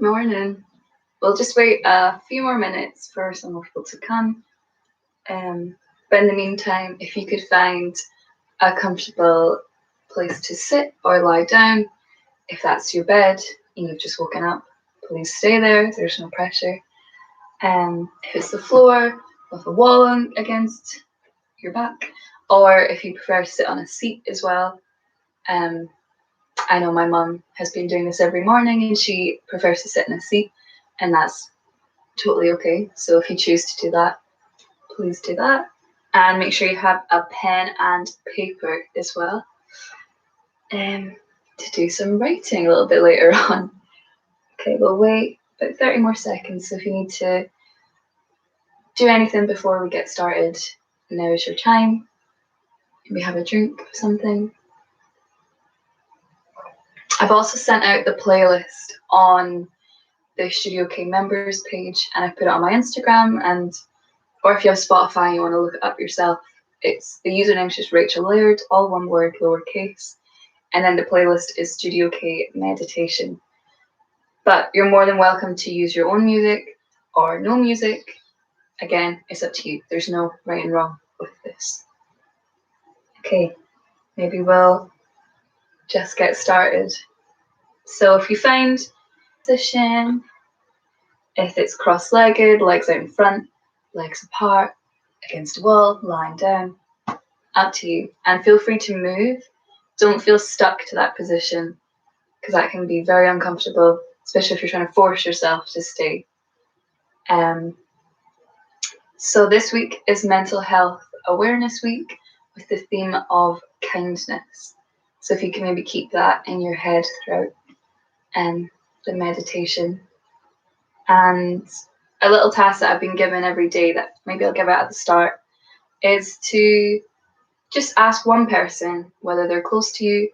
Morning. We'll just wait a few more minutes for some more people to come. But in the meantime, if you could find a comfortable place to sit or lie down, if that's your bed and you've just woken up, please stay there. There's no pressure. If it's the floor with a wall against your back, or if you prefer to sit on a seat as well. I know my mum has been doing this every morning and she prefers to sit in a seat, and that's totally okay. So if you choose to do that, please do that. And make sure you have a pen and paper as well to do some writing a little bit later on. Okay, we'll wait about 30 more seconds. So if you need to do anything before we get started, now is your time. Maybe have a drink of something. I've also sent out the playlist on the Studio K members page, and I've put it on my Instagram, or if you have Spotify and you want to look it up yourself, it's the username's just Rachel Laird, all one word, lowercase, and then the playlist is Studio K Meditation. But you're more than welcome to use your own music or no music. Again, it's up to you. There's no right and wrong with this. Okay, maybe we'll just get started. So if you find position, if it's cross-legged, legs out in front, legs apart, against a wall, lying down, up to you. And feel free to move. Don't feel stuck to that position, because that can be very uncomfortable, especially if you're trying to force yourself to stay. So this week is Mental Health Awareness Week with the theme of kindness. So if you can maybe keep that in your head throughout the meditation. And a little task that I've been given every day that maybe I'll give out at the start is to just ask one person, whether they're close to you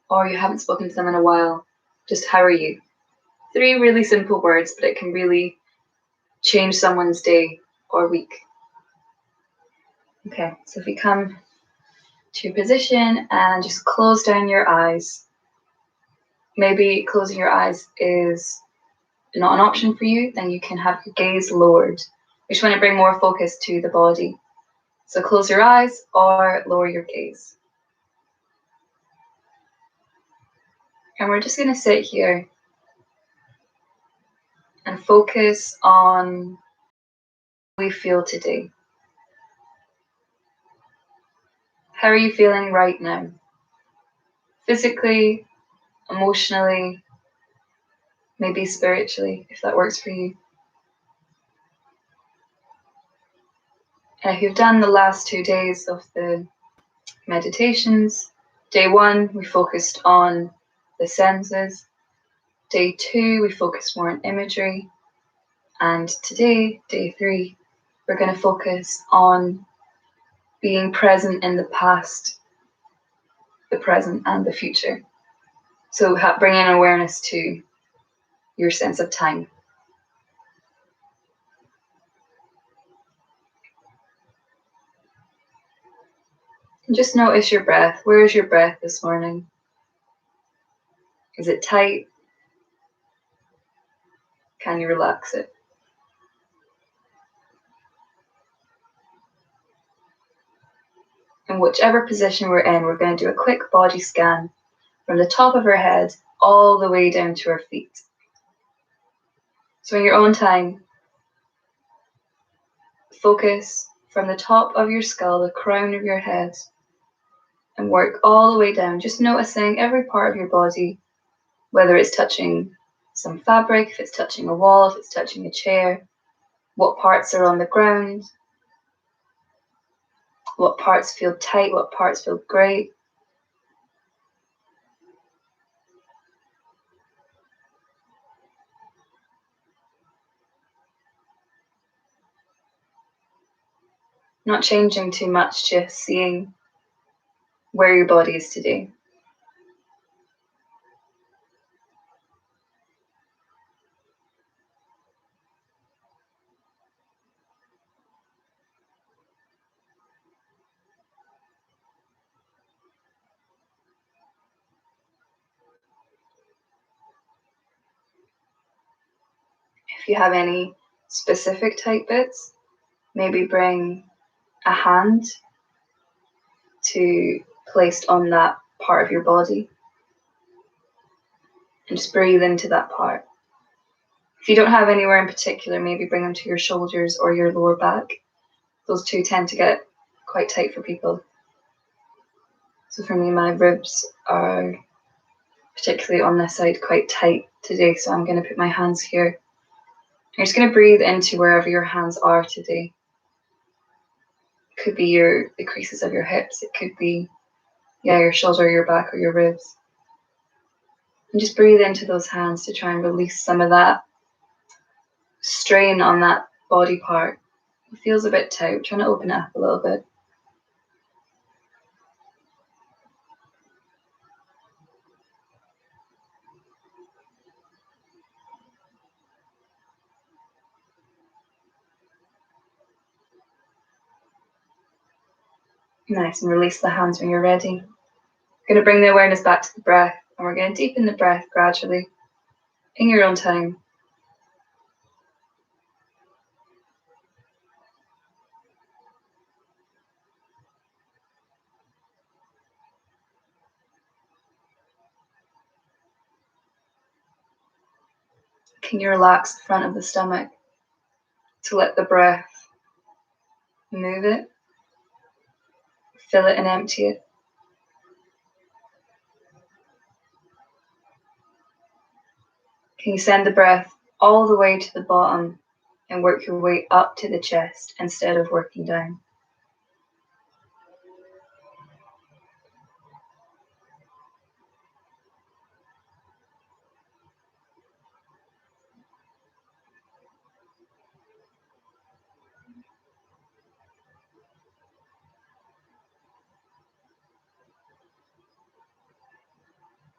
or you haven't spoken to them in a while, just how are you? 3 really simple words, but it can really change someone's day or week. Okay, so if you come to your position and just close down your eyes. Maybe closing your eyes is not an option for you, then you can have your gaze lowered. We just want to bring more focus to the body. So close your eyes or lower your gaze. And we're just going to sit here and focus on how we feel today. How are you feeling right now? Physically, emotionally, maybe spiritually, if that works for you. And if you've done the last 2 days of the meditations, day 1, we focused on the senses. Day 2, we focused more on imagery. And today, day 3, we're going to focus on being present in the past, the present, and the future. So bringing awareness to your sense of time. And just notice your breath. Where is your breath this morning? Is it tight? Can you relax it? In whichever position we're in, we're going to do a quick body scan from the top of our head all the way down to our feet. So in your own time, focus from the top of your skull, the crown of your head, and work all the way down, just noticing every part of your body, whether it's touching some fabric, if it's touching a wall, if it's touching a chair, what parts are on the ground, what parts feel tight, what parts feel great. Not changing too much, just seeing where your body is today. If you have any specific tight bits, maybe bring a hand to placed on that part of your body and just breathe into that part. If you don't have anywhere in particular, maybe bring them to your shoulders or your lower back. Those two tend to get quite tight for people. So for me, my ribs are particularly on this side quite tight today, so I'm going to put my hands here. You're just going to breathe into wherever your hands are today. It could be the creases of your hips. It could be, your shoulder, your back, or your ribs. And just breathe into those hands to try and release some of that strain on that body part. It feels a bit tight. Trying to open it up a little bit. Nice, and release the hands when you're ready. Going to bring the awareness back to the breath, and we're going to deepen the breath gradually in your own time. Can you relax the front of the stomach to let the breath move it, fill it and empty it? Can you send the breath all the way to the bottom and work your way up to the chest instead of working down?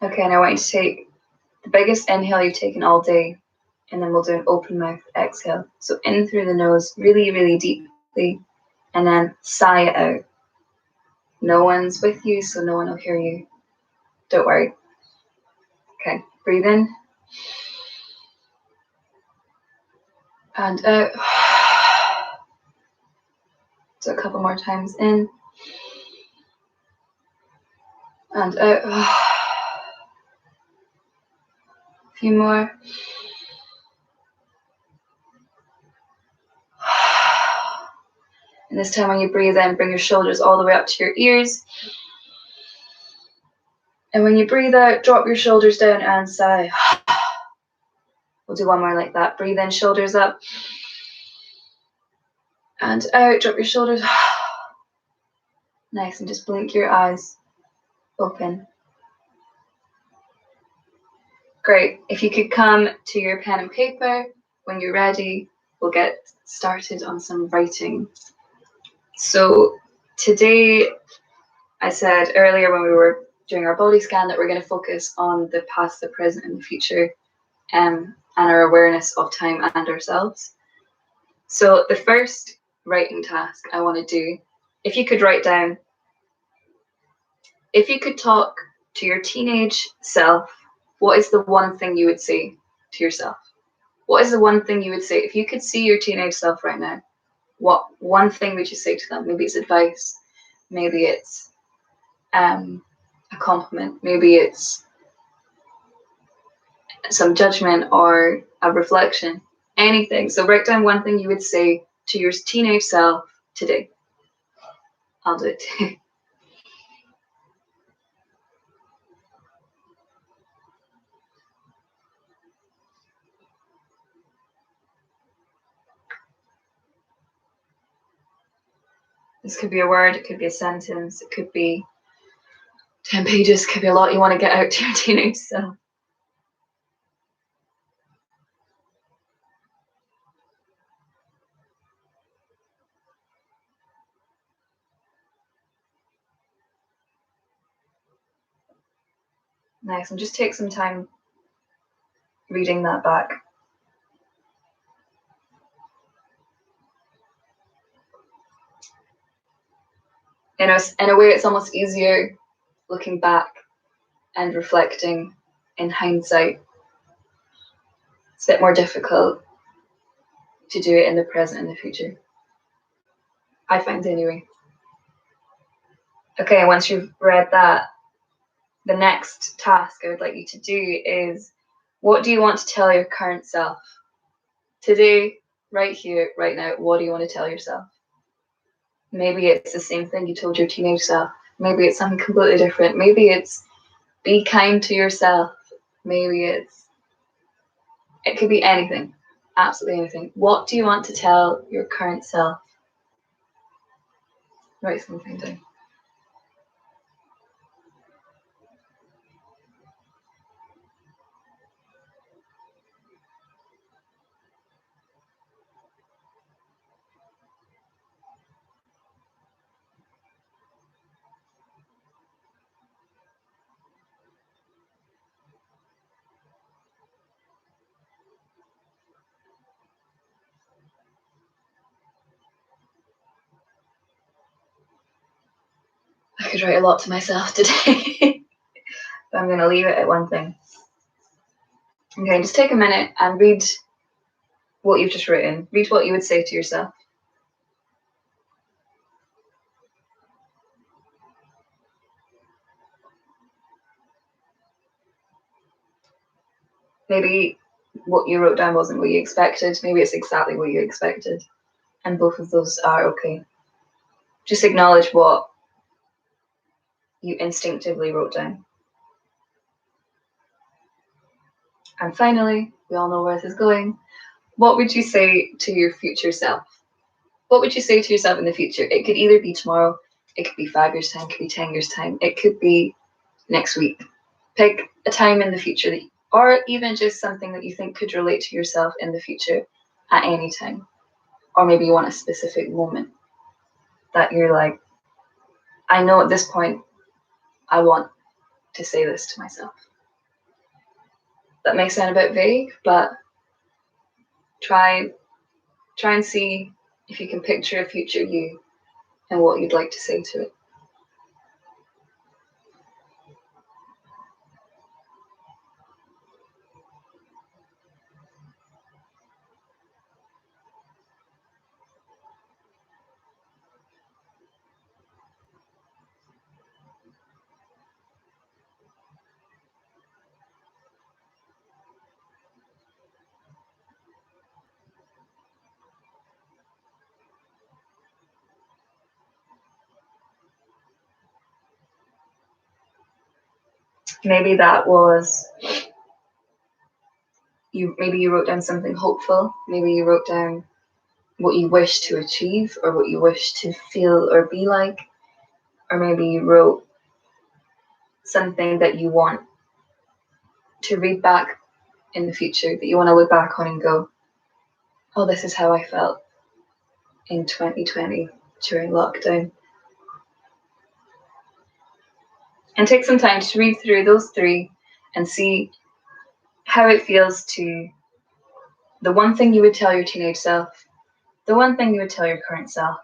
Okay, and I want you to take the biggest inhale you've taken all day, and then we'll do an open mouth exhale. So in through the nose, really, really deeply, and then sigh it out. No one's with you, so no one will hear you. Don't worry. Okay, breathe in. And out. So a couple more times in. And out. A few more. And this time when you breathe in, bring your shoulders all the way up to your ears. And when you breathe out, drop your shoulders down and sigh. We'll do one more like that. Breathe in, shoulders up. And out, drop your shoulders. Nice, and just blink your eyes open. Great. If you could come to your pen and paper when you're ready, we'll get started on some writing. So today, I said earlier when we were doing our body scan that we're going to focus on the past, the present, and the future, and our awareness of time and ourselves. So the first writing task I want to do, if you could write down, if you could talk to your teenage self, what is the one thing you would say to yourself? What is the one thing you would say? If you could see your teenage self right now, what one thing would you say to them? Maybe it's advice, maybe it's a compliment, maybe it's some judgment or a reflection, anything. So write down one thing you would say to your teenage self today. I'll do it too. This could be a word, it could be a sentence, it could be 10 pages, it could be a lot you want to get out to your teenage self. Nice, and just take some time reading that back. In a way, it's almost easier looking back and reflecting in hindsight. It's a bit more difficult to do it in the present and the future. I find anyway. Okay, once you've read that, the next task I would like you to do is, what do you want to tell your current self? Today, right here, right now, what do you want to tell yourself? Maybe it's the same thing you told your teenage self. Maybe it's something completely different. Maybe it's be kind to yourself. Maybe it could be anything, absolutely anything. What do you want to tell your current self? Write something down. I could write a lot to myself today, but I'm going to leave it at one thing. Okay, just take a minute and read what you've just written. Read what you would say to yourself. Maybe what you wrote down wasn't what you expected. Maybe it's exactly what you expected. And both of those are okay. Just acknowledge what you instinctively wrote down. And finally, we all know where this is going. What would you say to your future self? What would you say to yourself in the future? It could either be tomorrow, it could be 5 years' time, it could be 10 years' time, it could be next week. Pick a time in the future, or even just something that you think could relate to yourself in the future at any time. Or maybe you want a specific moment that you're like, I know at this point I want to say this to myself. That may sound a bit vague, but try and see if you can picture a future you and what you'd like to say to it. Maybe that was maybe you wrote down something hopeful. Maybe you wrote down what you wish to achieve or what you wish to feel or be like. Or maybe you wrote something that you want to read back in the future, that you want to look back on and go, oh, this is how I felt in 2020 during lockdown. And take some time to read through those three and see how it feels to the one thing you would tell your teenage self, the one thing you would tell your current self,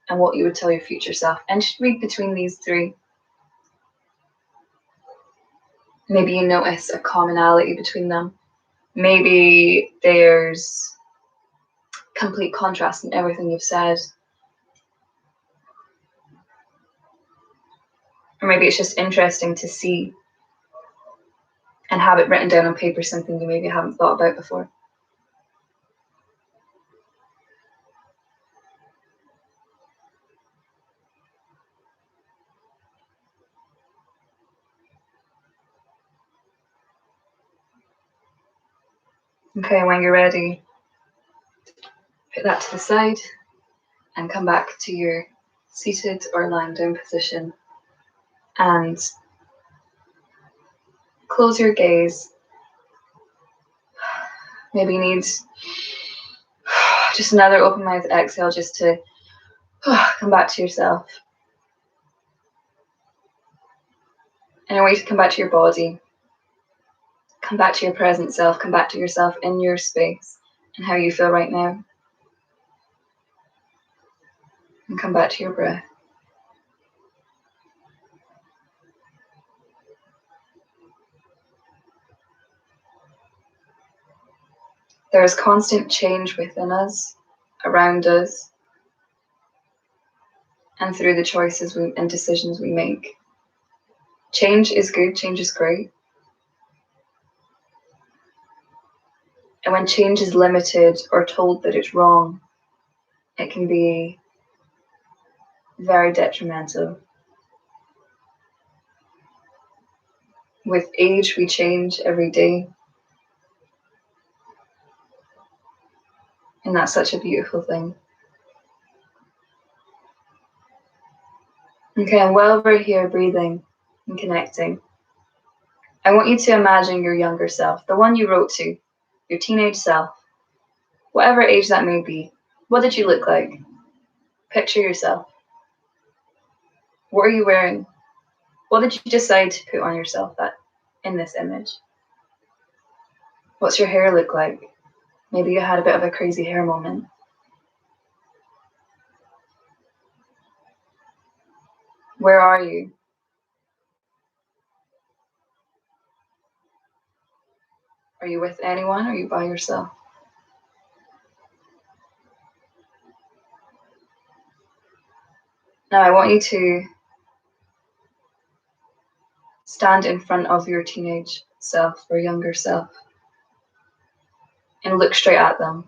and what you would tell your future self. And just read between these three. Maybe you notice a commonality between them. Maybe there's complete contrast in everything you've said. Or maybe it's just interesting to see and have it written down on paper, something you maybe haven't thought about before. Okay, when you're ready, put that to the side and come back to your seated or lying down position and close your gaze. Maybe you need just another open mouth exhale just to come back to yourself. And a way to come back to your body. Come back to your present self. Come back to yourself in your space and how you feel right now. And come back to your breath. There is constant change within us, around us, and through the choices and decisions we make. Change is good, change is great. And when change is limited or told that it's wrong, it can be very detrimental. With age, we change every day. And that's such a beautiful thing. Okay, and while we're here breathing and connecting, I want you to imagine your younger self, the one you wrote to, your teenage self, whatever age that may be. What did you look like? Picture yourself. What are you wearing? What did you decide to put on yourself in this image? What's your hair look like? Maybe you had a bit of a crazy hair moment. Where are you? Are you with anyone or are you by yourself? Now I want you to stand in front of your teenage self or younger self and look straight at them.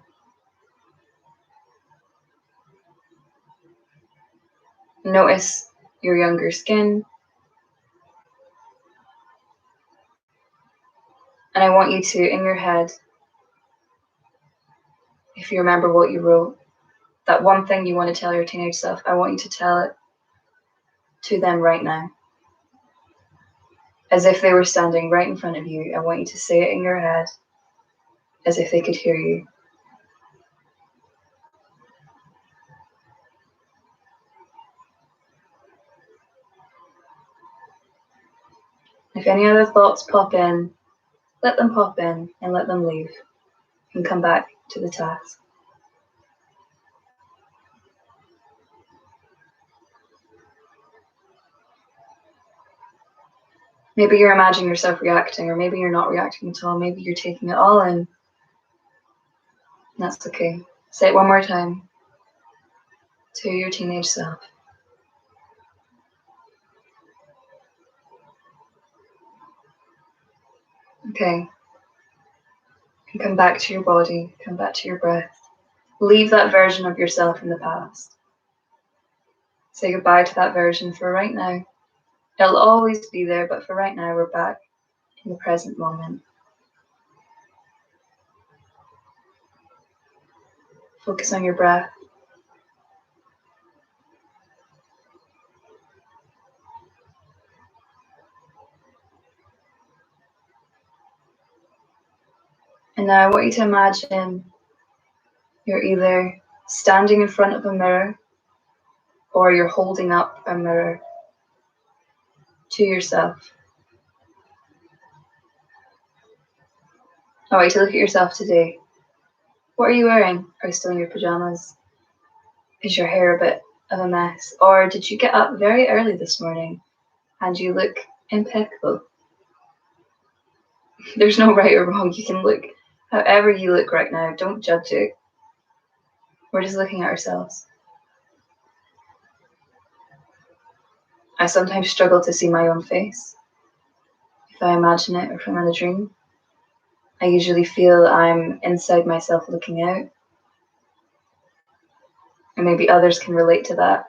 Notice your younger skin. And I want you to, in your head, if you remember what you wrote, that one thing you want to tell your teenage self, I want you to tell it to them right now. As if they were standing right in front of you. I want you to say it in your head as if they could hear you. If any other thoughts pop in, let them pop in and let them leave and come back to the task. Maybe you're imagining yourself reacting, or maybe you're not reacting at all. Maybe you're taking it all in. That's okay. Say it one more time to your teenage self. Okay. And come back to your body, come back to your breath. Leave that version of yourself in the past. Say goodbye to that version for right now. It'll always be there, but for right now, we're back in the present moment. Focus on your breath. And now I want you to imagine you're either standing in front of a mirror or you're holding up a mirror to yourself. I want you to look at yourself today. What are you wearing? Are you still in your pajamas? Is your hair a bit of a mess? Or did you get up very early this morning and you look impeccable? There's no right or wrong. You can look however you look right now. Don't judge it. We're just looking at ourselves. I sometimes struggle to see my own face. If I imagine it or if I'm in a dream, I usually feel I'm inside myself looking out. And maybe others can relate to that.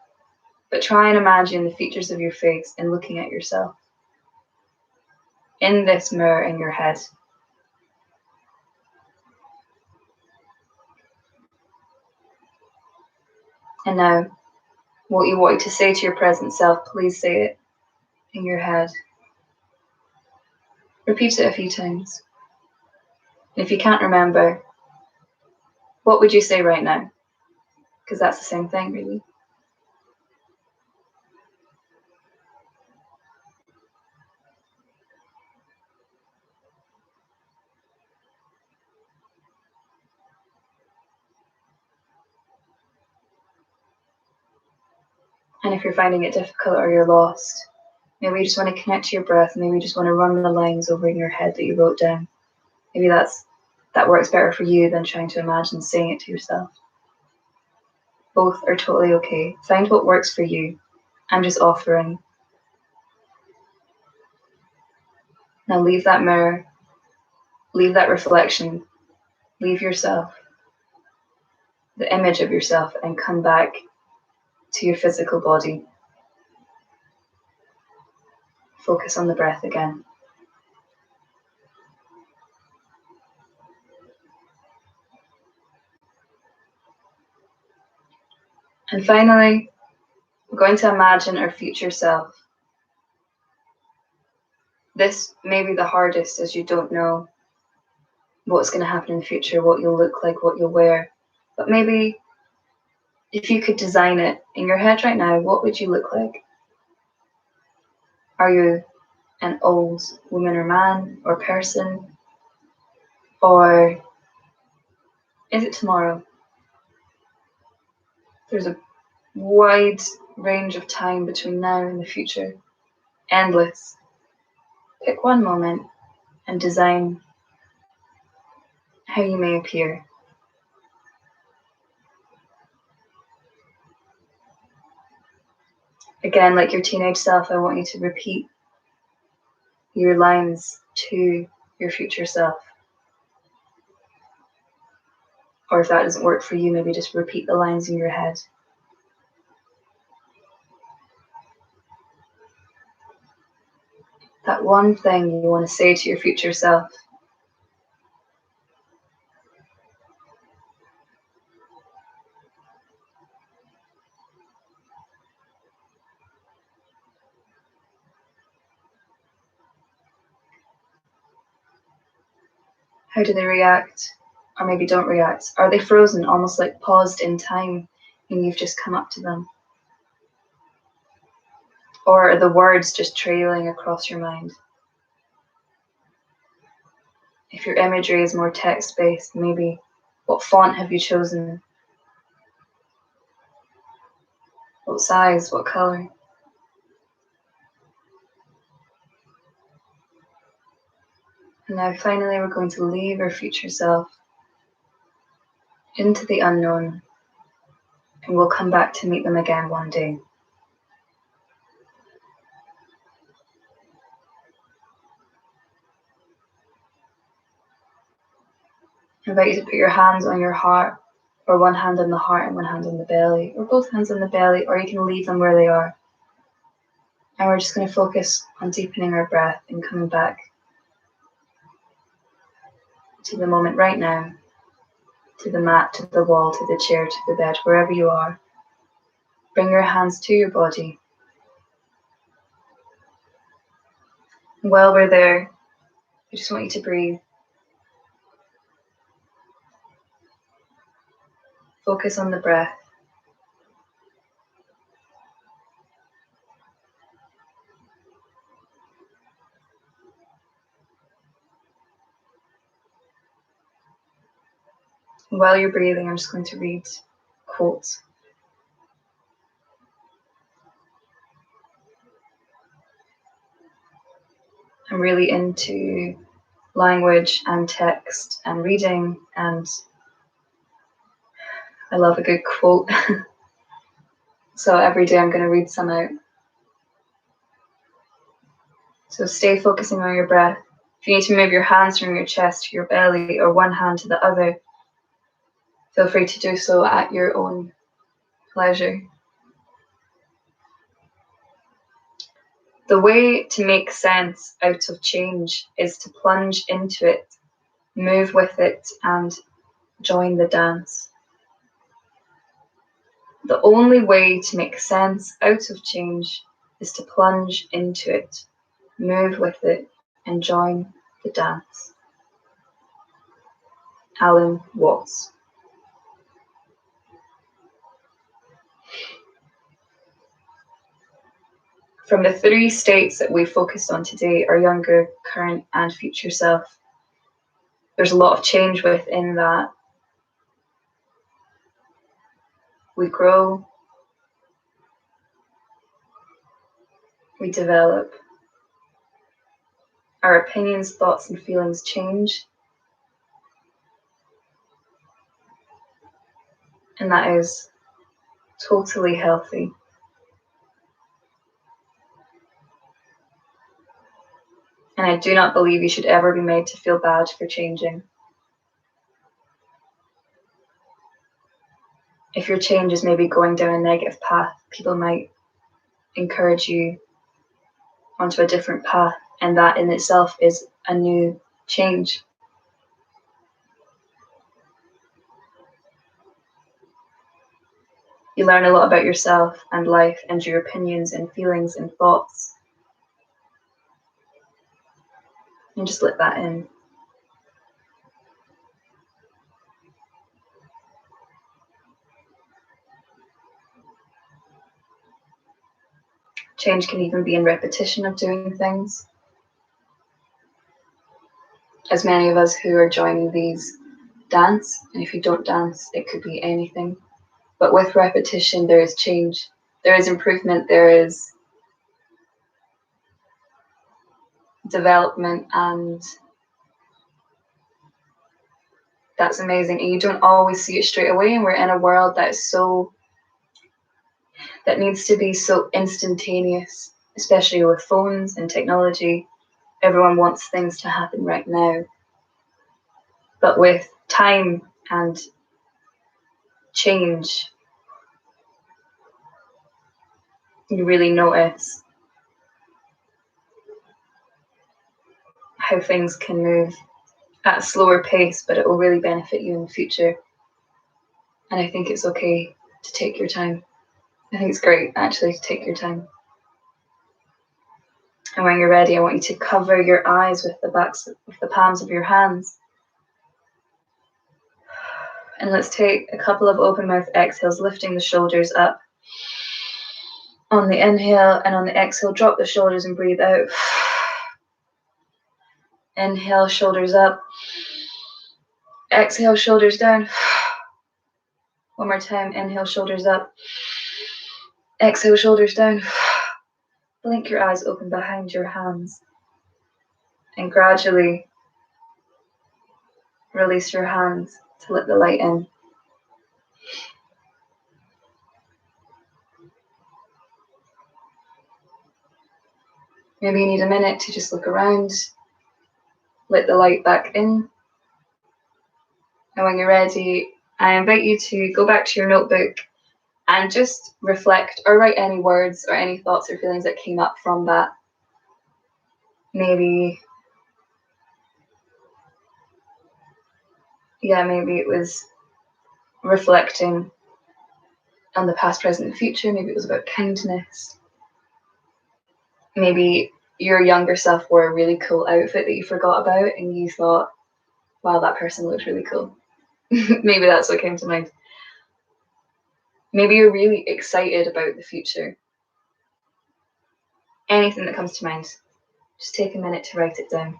But try and imagine the features of your face and looking at yourself in this mirror in your head. And now, what you want to say to your present self, please say it in your head. Repeat it a few times. And if you can't remember, what would you say right now? Because that's the same thing, really. And if you're finding it difficult or you're lost, maybe you just want to connect to your breath. Maybe you just want to run the lines over in your head that you wrote down. Maybe that's that works better for you than trying to imagine saying it to yourself. Both are totally okay. Find what works for you. I'm just offering. Now leave that mirror, leave that reflection, leave yourself, the image of yourself, and come back to your physical body. Focus on the breath again. And finally, we're going to imagine our future self. This may be the hardest, as you don't know what's going to happen in the future, what you'll look like, what you'll wear. But maybe if you could design it in your head right now, what would you look like? Are you an old woman or man or person? Or is it tomorrow? There's a wide range of time between now and the future. Endless. Pick one moment and design how you may appear. Again, like your teenage self, I want you to repeat your lines to your future self. Or if that doesn't work for you, maybe just repeat the lines in your head. That one thing you want to say to your future self. How do they react? Or maybe don't react? Are they frozen, almost like paused in time, and you've just come up to them? Or are the words just trailing across your mind? If your imagery is more text-based, maybe what font have you chosen? What size? What color? And now finally we're going to leave our future self into the unknown, and we'll come back to meet them again one day. I invite you to put your hands on your heart, or one hand on the heart and one hand on the belly, or both hands on the belly, or you can leave them where they are. And we're just going to focus on deepening our breath and coming back to the moment right now, to the mat, to the wall, to the chair, to the bed, wherever you are. Bring your hands to your body. And while we're there, I just want you to breathe. Focus on the breath. And while you're breathing, I'm just going to read quotes. I'm really into language and text and reading, and I love a good quote. So every day I'm going to read some out. So stay focusing on your breath. If you need to move your hands from your chest to your belly or one hand to the other, feel free to do so at your own pleasure. The way to make sense out of change is to plunge into it, move with it, and join the dance. The only way to make sense out of change is to plunge into it, move with it, and join the dance. Alan Watts. From the three states that we focused on today, our younger, current, and future self, there's a lot of change within that. We grow, we develop, our opinions, thoughts, and feelings change, And that is totally healthy. And I do not believe you should ever be made to feel bad for changing. If your change is maybe going down a negative path, people might encourage you onto a different path, and that in itself is a new change. You learn a lot about yourself and life and your opinions and feelings and thoughts. And just let that in. Change can even be in repetition of doing things. As many of us who are joining these dance, and if you don't dance, it could be anything. But with repetition, there is change, there is improvement, there is development, and that's amazing. And you don't always see it straight away, and we're in a world that needs to be so instantaneous, especially with phones and technology. Everyone wants things to happen right now. But with time and change, you really notice how things can move at a slower pace, but it will really benefit you in the future. And I think it's okay to take your time. I think it's great, actually, to take your time. And when you're ready, I want you to cover your eyes with the palms of your hands. And let's take a couple of open mouth exhales, lifting the shoulders up. On the inhale, and on the exhale, drop the shoulders and breathe out. Inhale, shoulders up. Exhale, shoulders down. One more time. Inhale, shoulders up. Exhale, shoulders down. Blink your eyes open behind your hands. And gradually release your hands to let the light in. Maybe you need a minute to just look around, let the light back in. And when you're ready, I invite you to go back to your notebook and just reflect or write any words or any thoughts or feelings that came up from that. Maybe it was reflecting on the past, present, and future. Maybe it was about kindness. Maybe your younger self wore a really cool outfit that you forgot about and you thought, wow, that person looks really cool. Maybe that's what came to mind. Maybe you're really excited about the future. Anything that comes to mind, just take a minute to write it down.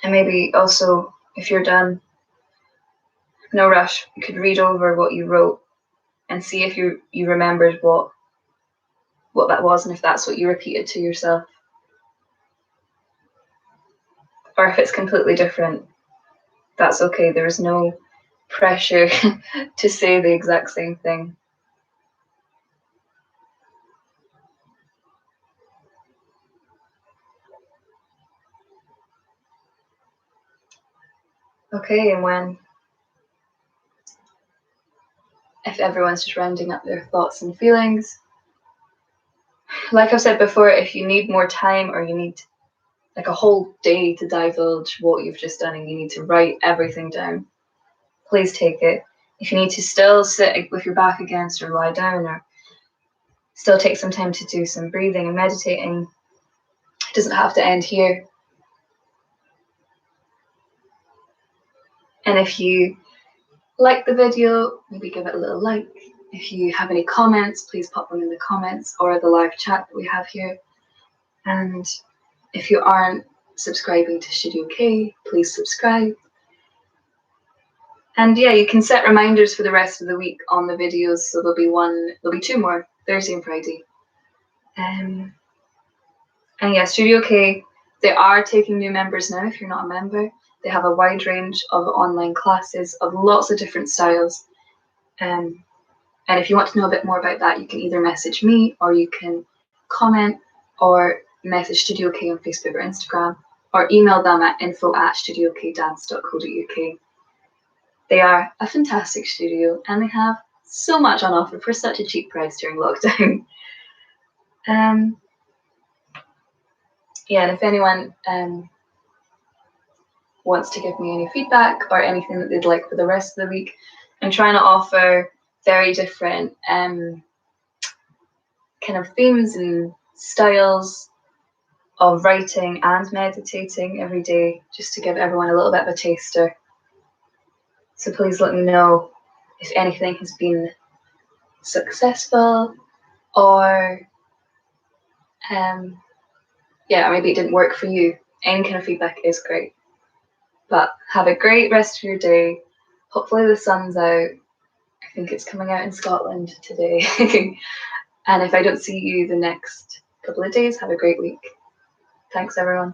And maybe also, if you're done, no rush, you could read over what you wrote and see if you remembered what that was and if that's what you repeated to yourself. Or if it's completely different, that's okay. There's no pressure to say the exact same thing. Okay, and if everyone's just rounding up their thoughts and feelings, like I've said before, if you need more time or you need like a whole day to divulge what you've just done and you need to write everything down, please take it. If you need to still sit with your back against or lie down or still take some time to do some breathing and meditating, it doesn't have to end here. And if you like the video, maybe give it a little like. If you have any comments, please pop them in the comments or the live chat that we have here. And if you aren't subscribing to Studio K, please subscribe. And yeah, you can set reminders for the rest of the week on the videos. So there'll be two more, Thursday and Friday. And yeah, Studio K, they are taking new members now if you're not a member. They have a wide range of online classes of lots of different styles. And if you want to know a bit more about that, you can either message me, or you can comment or message Studio K on Facebook or Instagram, or email them at info@studiokdance.co.uk. They are a fantastic studio and they have so much on offer for such a cheap price during lockdown. Yeah, and if anyone wants to give me any feedback or anything that they'd like for the rest of the week, I'm trying to offer very different kind of themes and styles of writing and meditating every day, just to give everyone a little bit of a taster. So please let me know if anything has been successful, or or maybe it didn't work for you. Any kind of feedback is great. But have a great rest of your day. Hopefully the sun's out. I think it's coming out in Scotland today. And if I don't see you the next couple of days, have a great week. Thanks, everyone.